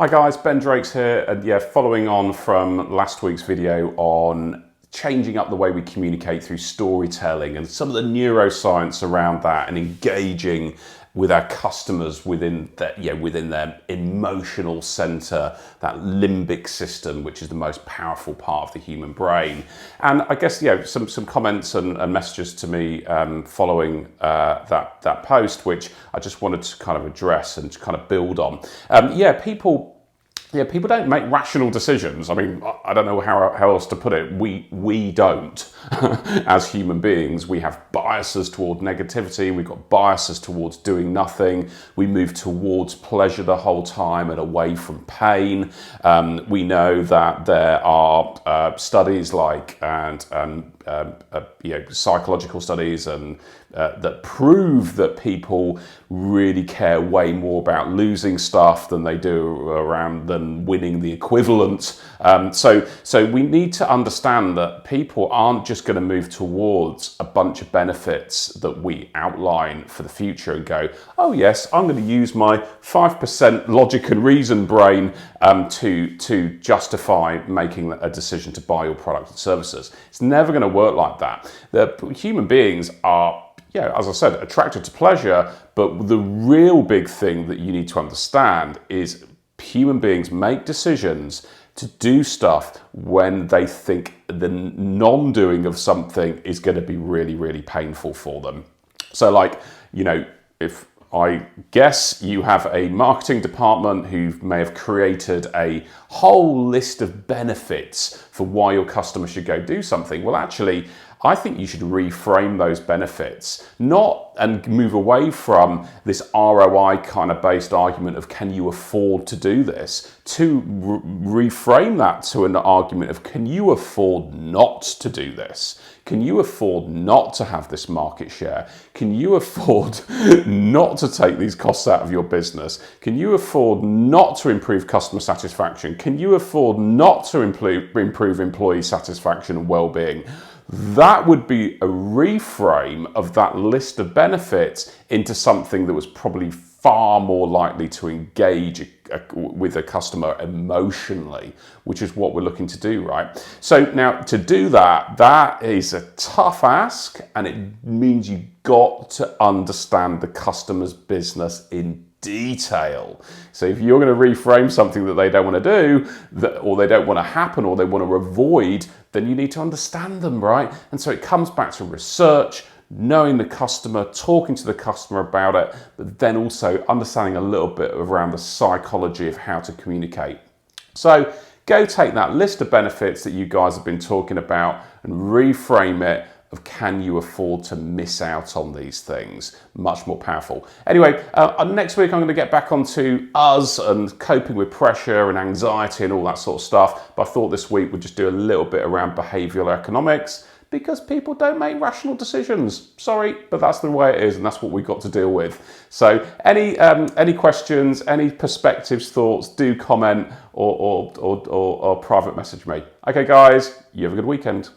Hi guys, Ben Drakes here, and yeah, following on from last week's video on changing up the way we communicate through storytelling and some of the neuroscience around that and engaging with our customers within their emotional center, that limbic system, which is the most powerful part of the human brain. And I guess, some comments and messages to me following that post, which I just wanted to kind of address and to kind of build on. People don't make rational decisions. I mean, I don't know how else to put it. We don't. As human beings, we have biases toward negativity. We've got biases towards doing nothing. We move towards pleasure the whole time and away from pain. We know that there are studies psychological studies and that prove that people really care way more about losing stuff than they do than winning the equivalent. So we need to understand that people aren't just going to move towards a bunch of benefits that we outline for the future and go, oh yes, I'm going to use my 5% logic and reason brain to justify making a decision to buy your product and services. It's never going to work like that. The human beings are, as I said, attracted to pleasure, but the real big thing that you need to understand is human beings make decisions to do stuff when they think the non-doing of something is going to be really, really painful for them. So if I guess you have a marketing department who may have created a whole list of benefits for why your customer should go do something. Well, actually, I think you should reframe those benefits, and move away from this ROI kind of based argument of can you afford to do this, to reframe that to an argument of can you afford not to do this? Can you afford not to have this market share? Can you afford not to take these costs out of your business? Can you afford not to improve customer satisfaction? Can you afford not to improve employee satisfaction and well-being? That would be a reframe of that list of benefits into something that was probably far more likely to engage with a customer emotionally, which is what we're looking to do, right? So now to do that is a tough ask, and it means you've got to understand the customer's business in detail. So if you're going to reframe something that they don't want to do, or they don't want to happen, or they want to avoid, then you need to understand them, right? And so it comes back to research, knowing the customer, talking to the customer about it, but then also understanding a little bit around the psychology of how to communicate. So go take that list of benefits that you guys have been talking about and reframe it of can you afford to miss out on these things? Much more powerful. Anyway, next week I'm going to get back onto us and coping with pressure and anxiety and all that sort of stuff. But I thought this week we'd just do a little bit around behavioral economics, because people don't make rational decisions. Sorry, but that's the way it is, and that's what we've got to deal with. So any questions, any perspectives, thoughts, do comment or private message me. Okay guys, you have a good weekend.